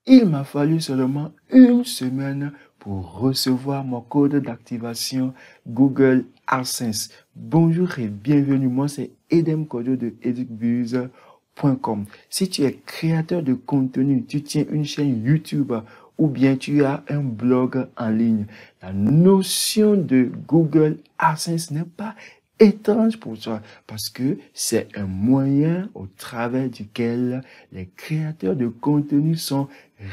Il m'a fallu seulement une semaine pour recevoir mon code d'activation Google AdSense. Bonjour et bienvenue, moi c'est Edem Kojo de educbuzz.com. Si tu es créateur de contenu, tu tiens une chaîne YouTube ou bien tu as un blog en ligne, la notion de Google AdSense n'est pas étrange pour toi parce que c'est un moyen au travers duquel les créateurs de contenu sont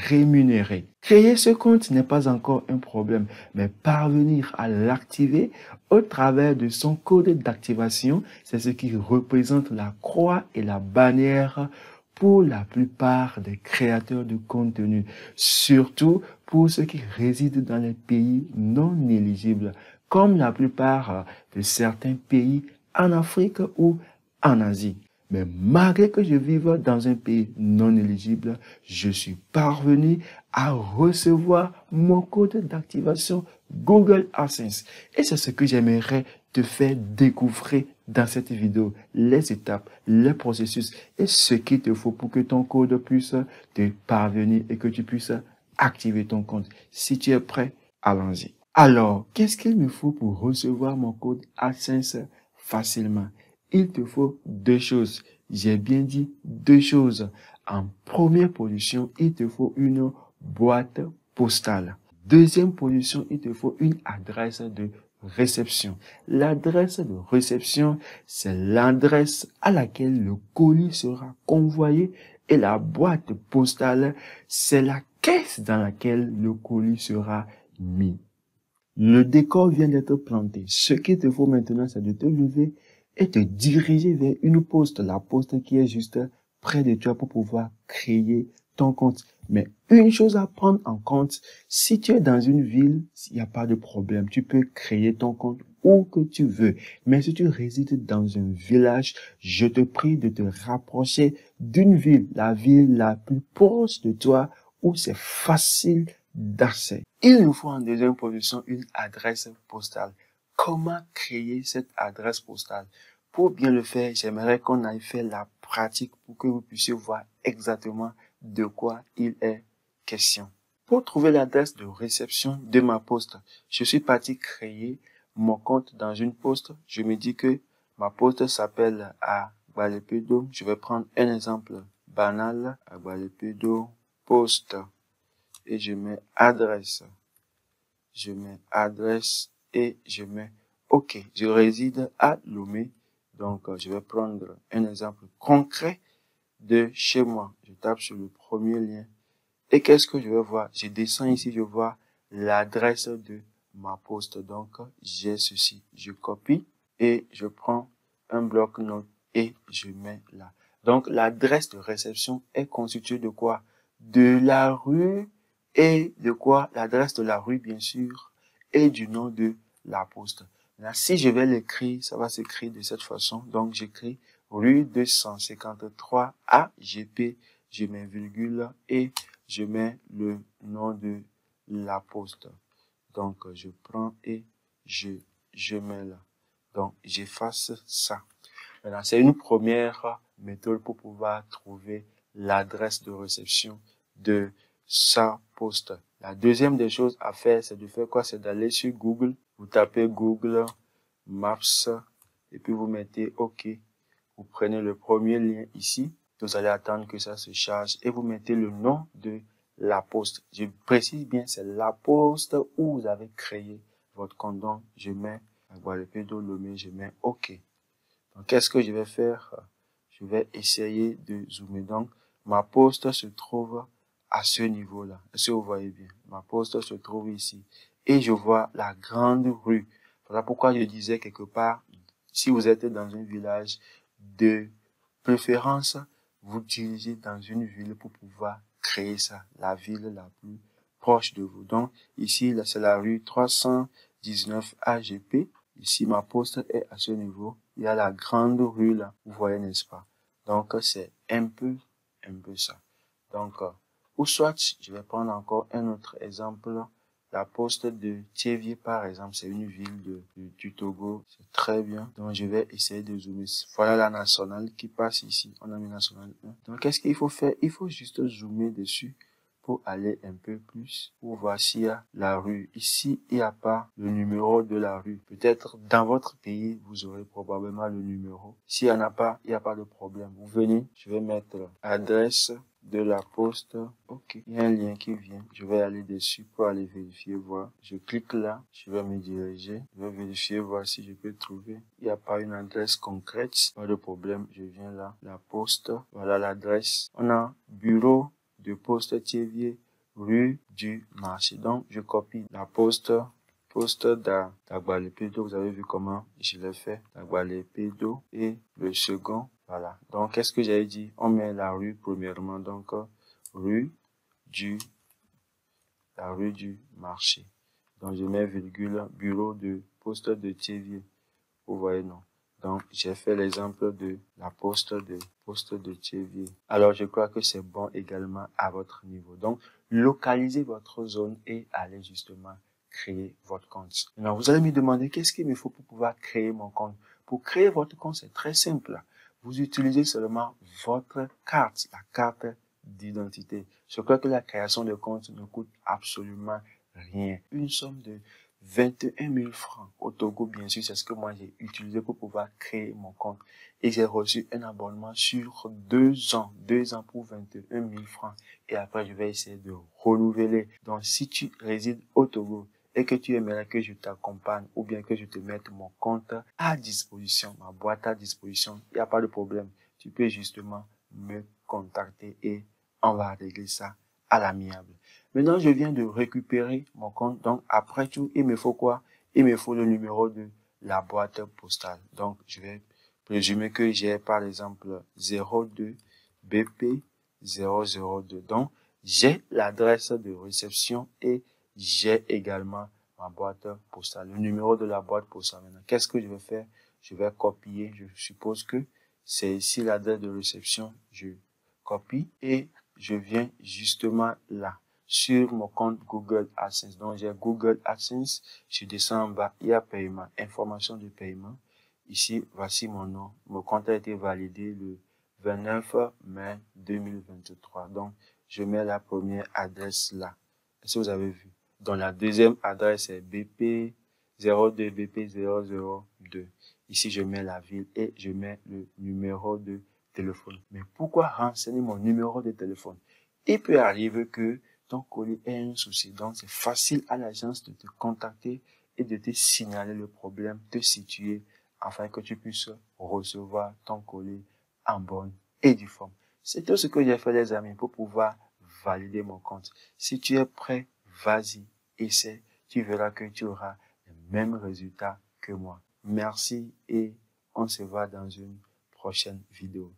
rémunérés. Créer ce compte n'est pas encore un problème, mais parvenir à l'activer au travers de son code d'activation, c'est ce qui représente la croix et la bannière pour la plupart des créateurs de contenu, surtout pour ceux qui résident dans les pays non éligibles, comme la plupart de certains pays en Afrique ou en Asie. Mais malgré que je vive dans un pays non éligible, je suis parvenu à recevoir mon code d'activation Google AdSense. Et c'est ce que j'aimerais te faire découvrir dans cette vidéo. Les étapes, les processus et ce qu'il te faut pour que ton code puisse te parvenir et que tu puisses activer ton compte. Si tu es prêt, allons-y. Alors, qu'est-ce qu'il me faut pour recevoir mon code AdSense facilement? Il te faut deux choses. J'ai bien dit deux choses. En première position, il te faut une boîte postale. Deuxième position, il te faut une adresse de réception. L'adresse de réception, c'est l'adresse à laquelle le colis sera convoyé et la boîte postale, c'est la caisse dans laquelle le colis sera mis. Le décor vient d'être planté. Ce qu'il te faut maintenant, c'est de te lever et te diriger vers une poste, la poste qui est juste près de toi pour pouvoir créer ton compte. Mais une chose à prendre en compte, si tu es dans une ville, il n'y a pas de problème. Tu peux créer ton compte où que tu veux. Mais si tu résides dans un village, je te prie de te rapprocher d'une ville, la ville la plus proche de toi où c'est facile d'accès. Il nous faut en deuxième position une adresse postale. Comment créer cette adresse postale? Pour bien le faire, j'aimerais qu'on aille faire la pratique pour que vous puissiez voir exactement de quoi il est question. Pour trouver l'adresse de réception de ma poste, je suis parti créer mon compte dans une poste. Je me dis que ma poste s'appelle Agbalepédo. Je vais prendre un exemple banal. Agbalepédo poste. Et je mets adresse. Je mets adresse et je mets OK. Je réside à Lomé. Donc, je vais prendre un exemple concret de chez moi. Je tape sur le premier lien. Et qu'est-ce que je vais voir? Je descends ici, je vois l'adresse de ma poste. Donc, j'ai ceci. Je copie et je prends un bloc-notes et je mets là. Donc, l'adresse de réception est constituée de quoi? De la rue et de quoi? L'adresse de la rue, bien sûr, et du nom de la poste. Là, si je vais l'écrire, ça va s'écrire de cette façon. Donc, j'écris rue 253 AGP, je mets virgule et je mets le nom de la poste. Donc, je prends et je mets là. Donc, j'efface ça. Maintenant, c'est une première méthode pour pouvoir trouver l'adresse de réception de sa poste. La deuxième des choses à faire, c'est de faire quoi? C'est d'aller sur Google. Vous tapez Google Maps et puis vous mettez OK. Vous prenez le premier lien ici. Vous allez attendre que ça se charge et vous mettez le nom de la poste. Je précise bien, c'est la poste où vous avez créé votre compte. Donc, je mets Agbalepédo Lomé, je mets OK. Donc, qu'est-ce que je vais faire? Je vais essayer de zoomer. Donc, ma poste se trouve à ce niveau-là. Est-ce que vous voyez bien? Ma poste se trouve ici. Et je vois la grande rue. Voilà pourquoi je disais quelque part, si vous êtes dans un village, de préférence, vous dirigez dans une ville pour pouvoir créer ça, la ville la plus proche de vous. Donc, ici, là, c'est la rue 319 AGP. Ici, ma poste est à ce niveau. Il y a la grande rue là, vous voyez, n'est-ce pas? Donc, c'est un peu ça. Donc, ou soit, je vais prendre encore un autre exemple. La poste de Thiévier, par exemple, c'est une ville du Togo. C'est très bien. Donc, je vais essayer de zoomer. Voilà la nationale qui passe ici. On a mis nationale 1. Donc, qu'est-ce qu'il faut faire? Il faut juste zoomer dessus faut aller un peu plus pour voir s'il y a la rue. Ici, il n'y a pas le numéro de la rue. Peut-être dans votre pays, vous aurez probablement le numéro. S'il n'y en a pas, il n'y a pas de problème. Vous venez, je vais mettre adresse de la poste. Ok, il y a un lien qui vient. Je vais aller dessus pour aller vérifier, voir. Je clique là, je vais me diriger. Je vais vérifier, voir si je peux trouver. Il n'y a pas une adresse concrète. Pas de problème, je viens là. La poste, voilà l'adresse. On a bureau de poste Thiévier, rue du Marché. Donc, je copie la poste d'Agbalépedo. Vous avez vu comment je l'ai fait. D'Agbalépedo. Et le second, voilà. Donc, qu'est-ce que j'avais dit? On met la rue premièrement. Donc, la rue du Marché. Donc, je mets virgule, bureau de poste de Thiévier. Vous voyez, non? Donc, j'ai fait l'exemple de la poste de Thiévier. Alors, je crois que c'est bon également à votre niveau. Donc, localisez votre zone et allez justement créer votre compte. Maintenant, vous allez me demander qu'est-ce qu'il me faut pour pouvoir créer mon compte. Pour créer votre compte, c'est très simple. Vous utilisez seulement votre carte, la carte d'identité. Je crois que la création de compte ne coûte absolument rien. Une somme de 21 000 francs au Togo, bien sûr, c'est ce que moi j'ai utilisé pour pouvoir créer mon compte. Et j'ai reçu un abonnement sur 2 ans. 2 ans pour 21 000 francs. Et après, je vais essayer de renouveler. Donc, si tu résides au Togo et que tu aimerais que je t'accompagne ou bien que je te mette mon compte à disposition, ma boîte à disposition, il n'y a pas de problème. Tu peux justement me contacter et on va régler ça à l'amiable. Maintenant, je viens de récupérer mon compte. Donc, après tout, il me faut quoi? Il me faut le numéro de la boîte postale. Donc, je vais présumer que j'ai, par exemple, 02 BP 002. Donc, j'ai l'adresse de réception et j'ai également ma boîte postale, le numéro de la boîte postale. Maintenant, qu'est-ce que je vais faire? Je vais copier. Je suppose que c'est ici l'adresse de réception. Je copie et je viens justement là sur mon compte Google AdSense. Donc, j'ai Google AdSense. Je descends en bas. Il y a paiement, information de paiement. Ici, voici mon nom. Mon compte a été validé le 29 mai 2023. Donc, je mets la première adresse là. Est-ce que vous avez vu? Donc, la deuxième adresse est BP 02 BP 002. Ici, je mets la ville et je mets le numéro de téléphone. Mais pourquoi renseigner mon numéro de téléphone? Il peut arriver que ton colis ait un souci. Donc, c'est facile à l'agence de te contacter et de te signaler le problème, te situer afin que tu puisses recevoir ton colis en bonne et due forme. C'est tout ce que j'ai fait, les amis, pour pouvoir valider mon compte. Si tu es prêt, vas-y, essaie. Tu verras que tu auras les mêmes résultats que moi. Merci et on se voit dans une prochaine vidéo.